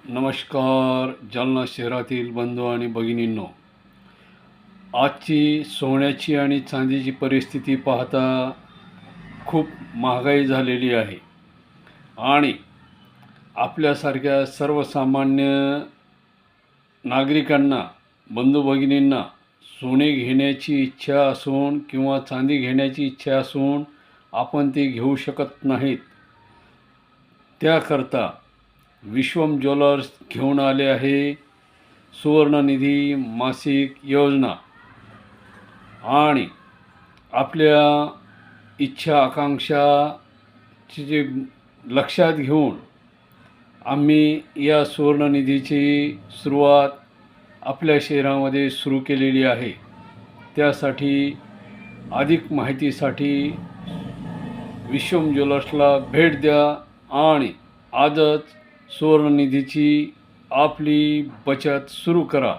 नमस्कार जालना शहरातील बंधू आणि भगिनींनो, आजची सोन्याची आणि चांदीची परिस्थिती पाहता खूप महागाई झालेली आहे आणि आपल्यासारख्या सर्वसामान्य नागरिकांना, बंधू भगिनींना सोने घेण्याची इच्छा असून किंवा चांदी घेण्याची इच्छा असून आपण ती घेऊ शकत नाहीत. त्याकरता विश्वम ज्वेलर्स घेऊन आले आहे सुवर्णनिधी मासिक योजना. आणि आपल्या इच्छा आकांक्षाची जे लक्षात घेऊन आम्ही या सुवर्णनिधीची सुरुवात आपल्या शहरामध्ये सुरू केलेली आहे. त्यासाठी अधिक माहितीसाठी विश्वम ज्वेलर्सला भेट द्या आणि आजच सुवर्णनिधीची आपली बचत सुरू करा.